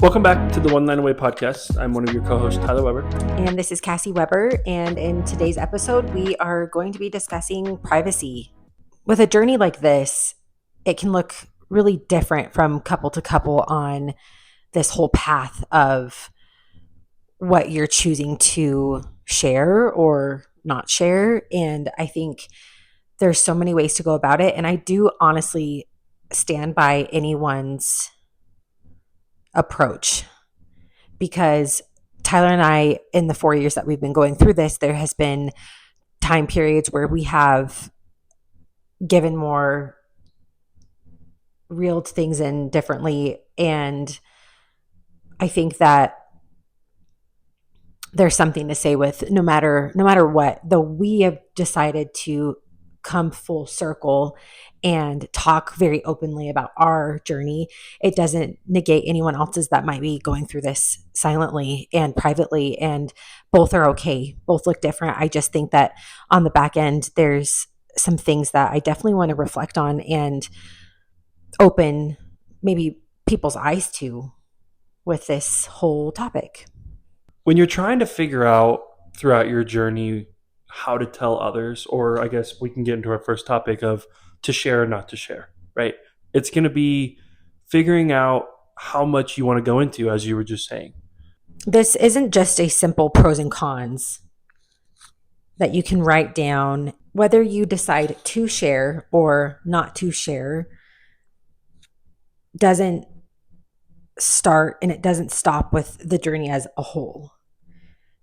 Welcome back to the One Line Away podcast. I'm one of your co-hosts, Tyler Weber. And this is Cassie Weber. And in today's episode, we are going to be discussing privacy. With a journey like this, it can look really different from couple to couple on this whole path of what you're choosing to share or not share. And I think there's so many ways to go about it. And I do honestly stand by anyone's approach, because Tyler and I, in the 4 years that we've been going through this, there has been time periods where we have given more real things in differently. And I think that there's something to say with no matter what, though we have decided to come full circle and talk very openly about our journey, it doesn't negate anyone else's that might be going through this silently and privately, and both are okay. Both look different. I just think that on the back end, there's some things that I definitely want to reflect on and open maybe people's eyes to with this whole topic. When you're trying to figure out throughout your journey how to tell others, or I guess we can get into our first topic of to share or not to share, right? It's going to be figuring out how much you want to go into, as you were just saying. This isn't just a simple pros and cons that you can write down. Whether you decide to share or not to share doesn't start and it doesn't stop with the journey as a whole.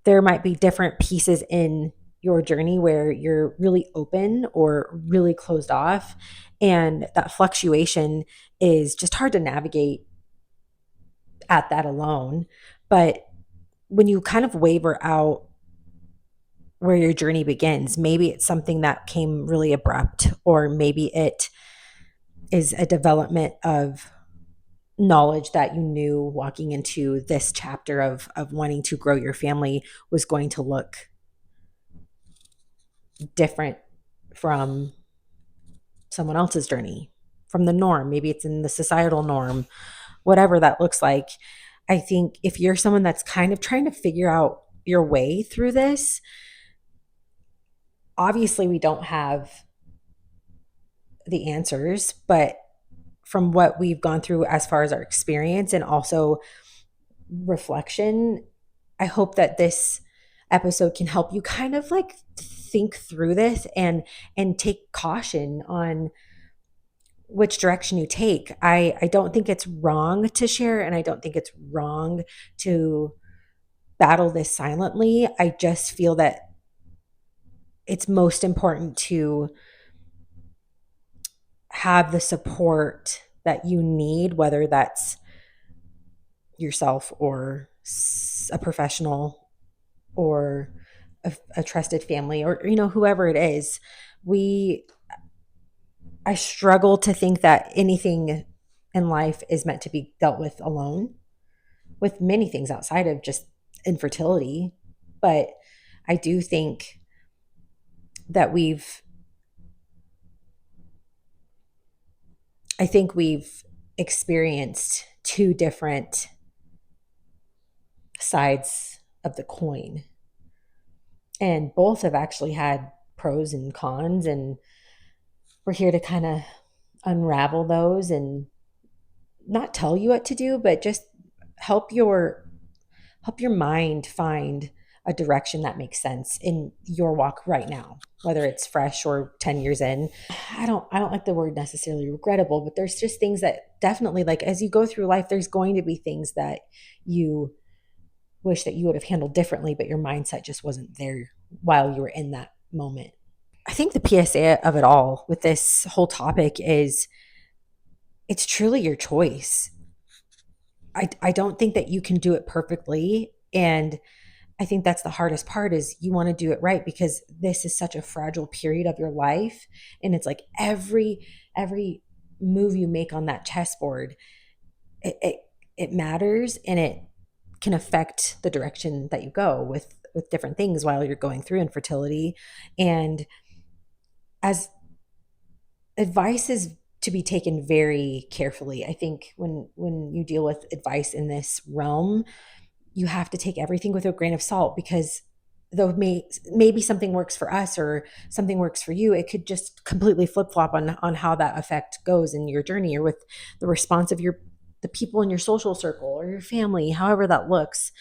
There might be different pieces in your journey where you're really open or really closed off, and that fluctuation is just hard to navigate at that alone. But when you kind of waver out where your journey begins, maybe it's something that came really abrupt, or maybe it is a development of knowledge that you knew walking into this chapter of wanting to grow your family was going to look different from someone else's journey, from the norm. Maybe it's in the societal norm, whatever that looks like. I think if you're someone that's kind of trying to figure out your way through this, obviously we don't have the answers, but from what we've gone through as far as our experience and also reflection, I hope that this episode can help you kind of like think through this and take caution on which direction you take. I don't think it's wrong to share, and I don't think it's wrong to battle this silently. I just feel that it's most important to have the support that you need, whether that's yourself or a professional or a trusted family, or whoever it is. I struggle to think that anything in life is meant to be dealt with alone, with many things outside of just infertility. But I do think that we've experienced two different sides of the coin, and both have actually had pros and cons, and we're here to kind of unravel those and not tell you what to do, but just help your mind find a direction that makes sense in your walk right now, whether it's fresh or 10 years in. I don't like the word necessarily regrettable, but there's just things that definitely, like, as you go through life, there's going to be things that you wish that you would have handled differently, but your mindset just wasn't there while you were in that moment. I think the PSA of it all with this whole topic is it's truly your choice. I don't think that you can do it perfectly. And I think that's the hardest part, is you want to do it right, because this is such a fragile period of your life. And it's like every move you make on that chessboard, it matters, and it can affect the direction that you go with different things while you're going through infertility. And as advice is to be taken very carefully. I think when you deal with advice in this realm, you have to take everything with a grain of salt, because though maybe something works for us or something works for you, it could just completely flip-flop on how that effect goes in your journey, or with the response of your the people in your social circle or your family, however that looks.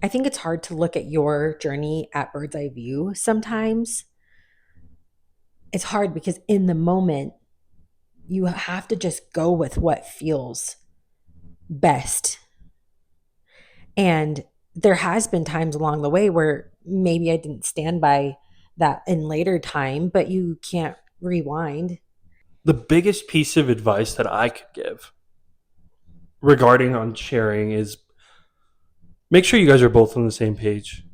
I think it's hard to look at your journey at bird's eye view sometimes. It's hard because in the moment you have to just go with what feels best. And there has been times along the way where maybe I didn't stand by that in later time, but you can't rewind. The biggest piece of advice that I could give regarding on sharing is make sure you guys are both on the same page.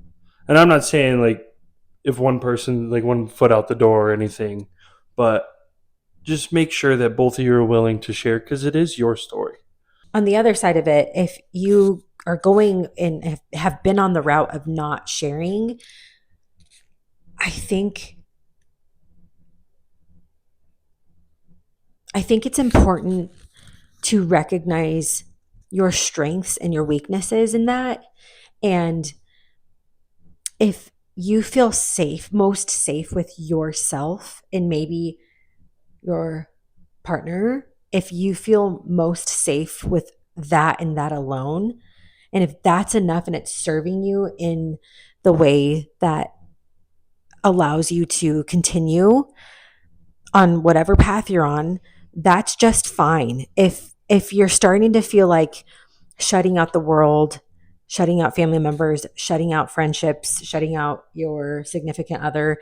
And I'm not saying like if one person like one foot out the door or anything, but just make sure that both of you are willing to share because it is your story. On the other side of it, if you are going and have been on the route of not sharing, I think I think it's important to recognize your strengths and your weaknesses in that. And if you feel safe, most safe with yourself and maybe your partner, if you feel most safe with that and that alone, and if that's enough and it's serving you in the way that allows you to continue on whatever path you're on, that's just fine. If you're starting to feel like shutting out the world, shutting out family members, shutting out friendships, shutting out your significant other,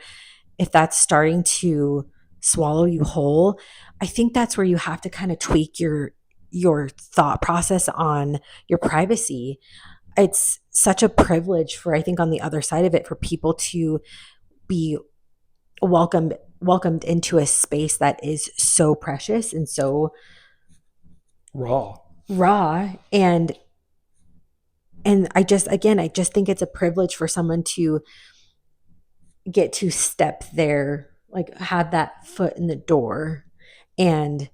if that's starting to swallow you whole, I think that's where you have to kind of tweak your thought process on your privacy. It's such a privilege for, I think, on the other side of it, for people to be welcomed into a space that is so precious and so Raw. raw. And I just think it's a privilege for someone to get to step there, like have that foot in the door. And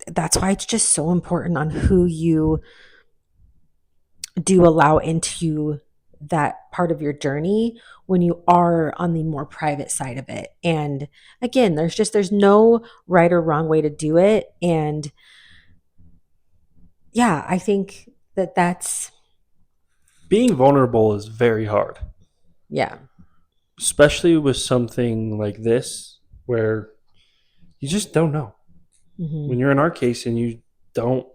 that's why it's just so important on who you do allow into that part of your journey when you are on the more private side of it. And again, there's no right or wrong way to do it. And yeah, I think that's Being vulnerable is very hard, yeah. especially with something like this where you just don't know. Hmm. When you're in our case and you don't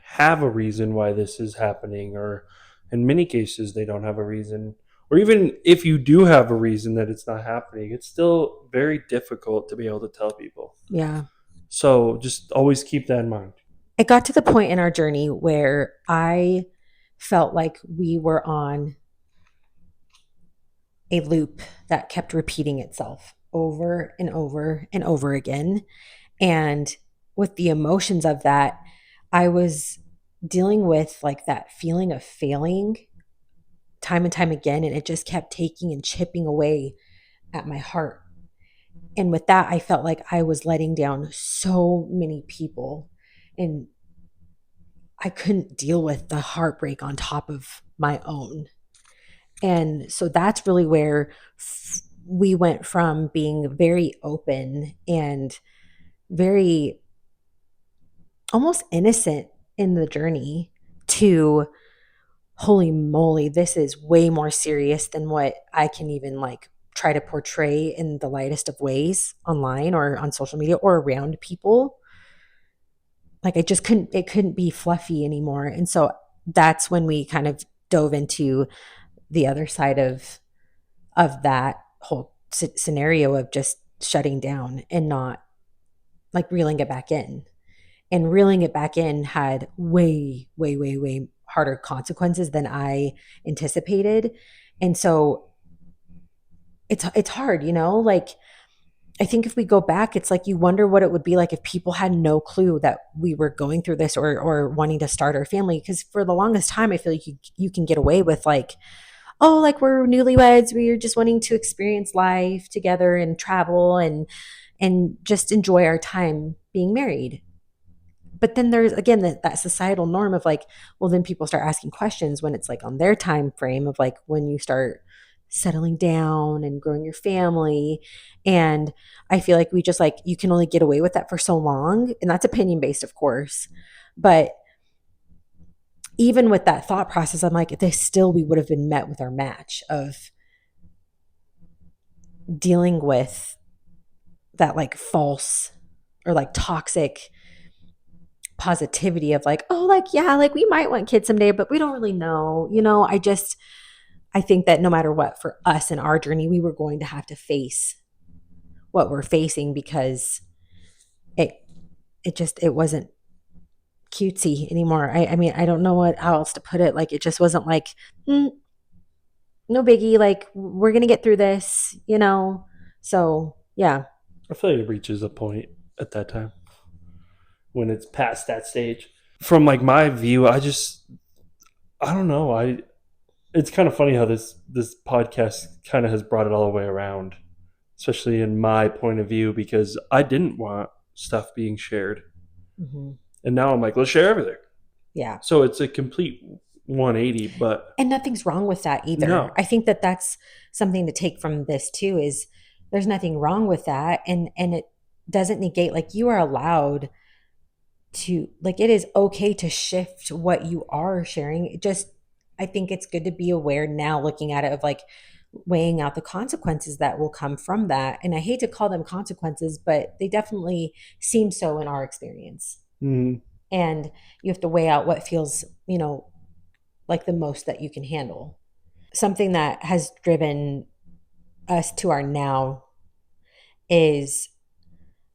have a reason why this is happening, or in many cases, they don't have a reason, or even if you do have a reason that it's not happening, it's still very difficult to be able to tell people. Yeah. So just always keep that in mind. It got to the point in our journey where I felt like we were on a loop that kept repeating itself over and over and over again. And with the emotions of that, I was dealing with like that feeling of failing time and time again. And it just kept taking and chipping away at my heart. And with that, I felt like I was letting down so many people. And I couldn't deal with the heartbreak on top of my own. And so that's really where we went from being very open and very almost innocent in the journey to holy moly, this is way more serious than what I can even like try to portray in the lightest of ways online or on social media or around people. Like I just couldn't, it couldn't be fluffy anymore. And so that's when we kind of dove into the other side of that whole scenario of just shutting down and not like reeling it back in. And reeling it back in had way harder consequences than I anticipated. And so it's hard, you know, like I think if we go back, it's like you wonder what it would be like if people had no clue that we were going through this or wanting to start our family. Because for the longest time, I feel like you can get away with like, oh, like we're newlyweds, we're just wanting to experience life together and travel and just enjoy our time being married. But then there's again that societal norm of like, well, then people start asking questions when it's like on their time frame of like when you start settling down and growing your family. And I feel like we just like, you can only get away with that for so long. And that's opinion based, of course. But even with that thought process, I'm like, they still, we would have been met with our match of dealing with that like false or like toxic positivity of like, oh, like, yeah, like we might want kids someday, but we don't really know. I think that no matter what, for us in our journey, we were going to have to face what we're facing because it, it wasn't cutesy anymore. I mean, I don't know how else to put it. Like, it just wasn't like, no biggie. Like, we're going to get through this. So, yeah. I feel like it reaches a point at that time when it's past that stage. From like my view, I don't know. It's kind of funny how this podcast kind of has brought it all the way around, especially in my point of view, because I didn't want stuff being shared, Hmm. and now I'm like, let's share everything. Yeah. So it's a complete 180. But And nothing's wrong with that either. no, I think that that's something to take from this too is there's nothing wrong with that, and it doesn't negate like you are allowed to, like, it is okay to shift what you are sharing. It just, I think it's good to be aware now looking at it of like weighing out the consequences that will come from that. And I hate to call them consequences, but they definitely seem so in our experience. mm, And you have to weigh out what feels, like the most that you can handle. Something that has driven us to our now is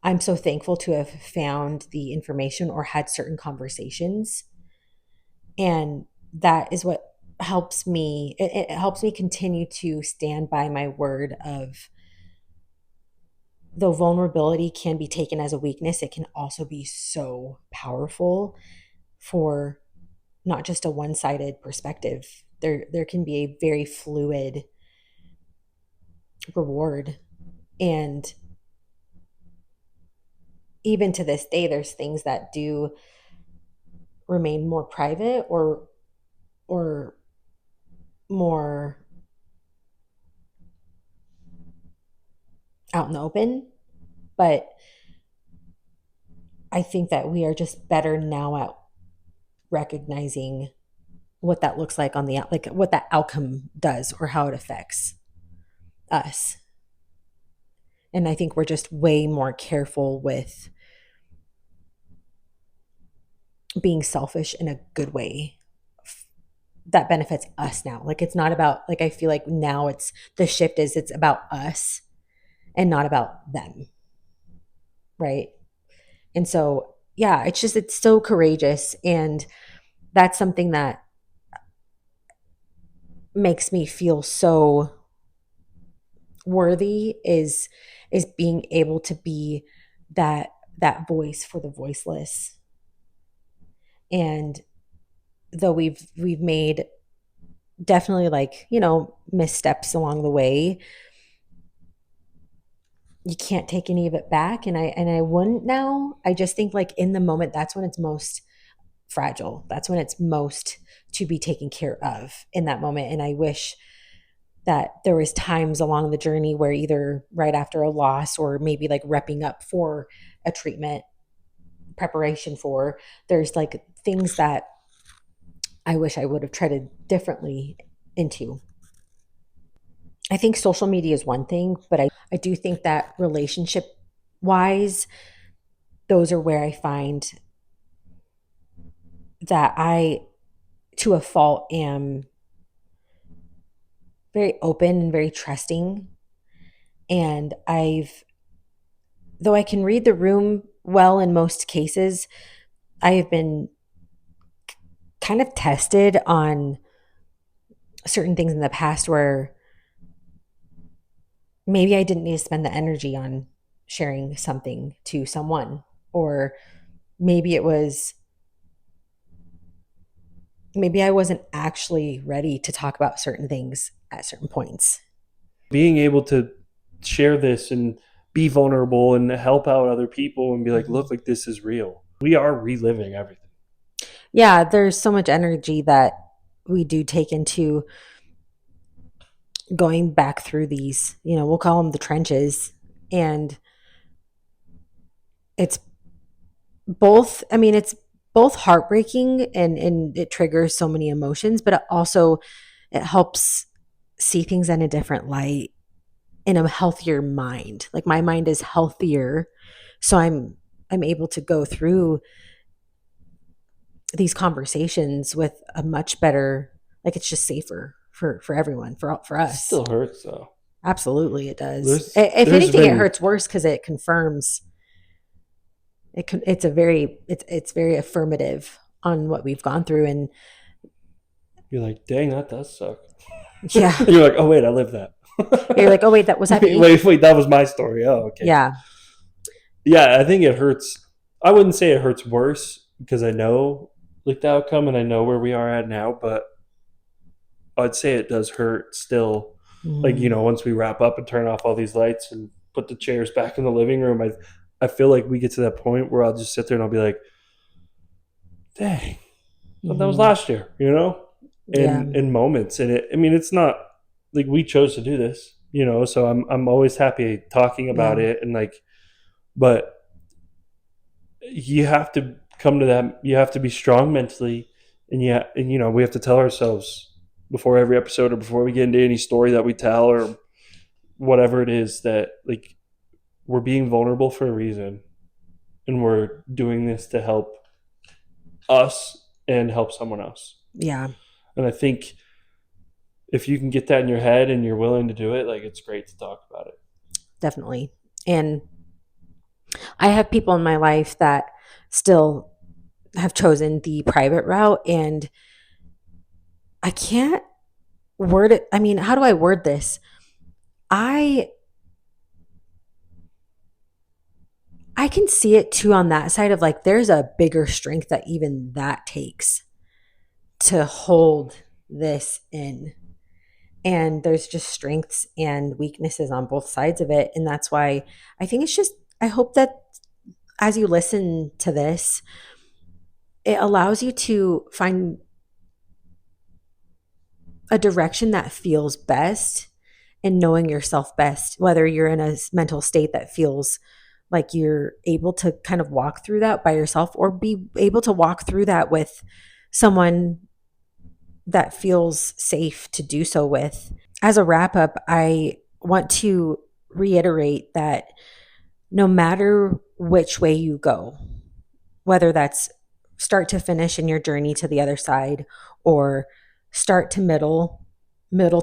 I'm so thankful to have found the information or had certain conversations. And that is what helps me. It helps me continue to stand by my word of, though vulnerability can be taken as a weakness, it can also be so powerful for not just a one-sided perspective. There can be a very fluid reward. And even to this day, there's things that do remain more private or more out in the open. But I think that we are just better now at recognizing what that looks like on the like what that outcome does or how it affects us. And I think we're just way more careful with being selfish in a good way that benefits us now. Like, it's not about, like, I feel like now it's the shift is it's about us and not about them. Right. And so, yeah, it's so courageous. And that's something that makes me feel so worthy is being able to be that voice for the voiceless. And though we've made definitely like, missteps along the way, you can't take any of it back. And I wouldn't now. I just think like in the moment, that's when it's most fragile. That's when it's most to be taken care of in that moment. And I wish that there was times along the journey where either right after a loss or maybe like repping up for a treatment preparation for, there's like things that I wish I would have treaded differently into. I think social media is one thing, but I do think that relationship wise, those are where I find that I, to a fault, am very open and very trusting. And though I can read the room well in most cases, I have been kind of tested on certain things in the past where maybe I didn't need to spend the energy on sharing something to someone, or maybe it was, maybe I wasn't actually ready to talk about certain things at certain points. being able to share this and be vulnerable and help out other people and be like, Mhm. look, like this is real. We are reliving everything. Yeah, there's so much energy that we do take into going back through these, we'll call them the trenches. And it's it's both heartbreaking and it triggers so many emotions, but it helps see things in a different light, in a healthier mind. Like my mind is healthier, so I'm able to go through these conversations with a much better, like it's just safer for everyone, for It us. still hurts though. Absolutely, it does. If There's anything, it been hurts worse because it confirms. It's very affirmative on what we've gone through, and you're like, dang, that does suck. yeah, You're like, oh wait, I lived that. you're like, oh wait, that was that me? Wait, that was my story. Oh, okay. Yeah. Yeah, I think it hurts. I wouldn't say it hurts worse because I know like the outcome and I know where we are at now, but I'd say it does hurt still. Like, Mhm. once we wrap up and turn off all these lights and put the chairs back in the living room, I feel like we get to that point where I'll just sit there and I'll be like, dang, thought that was Mhm. last year, Yeah. in moments. And I mean, it's not like we chose to do this, so I'm always happy talking Yeah. about it and like, but you have to come to that. You have to be strong mentally, and yeah, and we have to tell ourselves before every episode or before we get into any story that we tell or whatever it is that like we're being vulnerable for a reason, and we're doing this to help us and help someone else. Yeah. And I think if you can get that in your head and you're willing to do it, like it's great to talk about it. Definitely. And I have people in my life that still have chosen the private route, and I can't word it. I mean, how do I word this? I I can see it too on that side of like there's a bigger strength that even that takes to hold this in. And there's just strengths and weaknesses on both sides of it. And that's why I think it's just, I hope that as you listen to this, it allows you to find a direction that feels best and knowing yourself best, whether you're in a mental state that feels like you're able to kind of walk through that by yourself or be able to walk through that with someone that feels safe to do so with. As a wrap up, I want to reiterate that no matter which way you go, whether that's start to finish in your journey to the other side or start to middle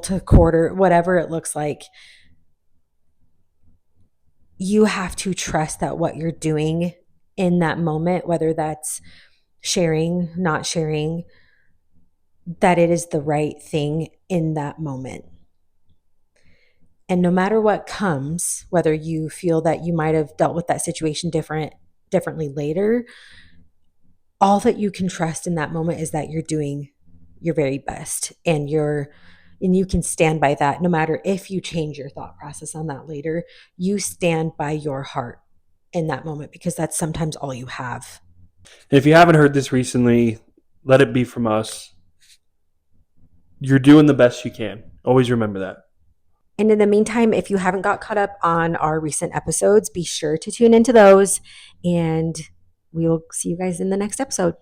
to quarter, whatever it looks like, you have to trust that what you're doing in that moment, whether that's sharing, not sharing, that it is the right thing in that moment. And no matter what comes, whether you feel that you might have dealt with that situation differently later, all that you can trust in that moment is that you're doing your very best and you can stand by that no matter if you change your thought process on that later. You stand by your heart in that moment because that's sometimes all you have. And if you haven't heard this recently, let it be from us. You're doing the best you can. Always remember that. And in the meantime, if you haven't got caught up on our recent episodes, be sure to tune into those and we will see you guys in the next episode.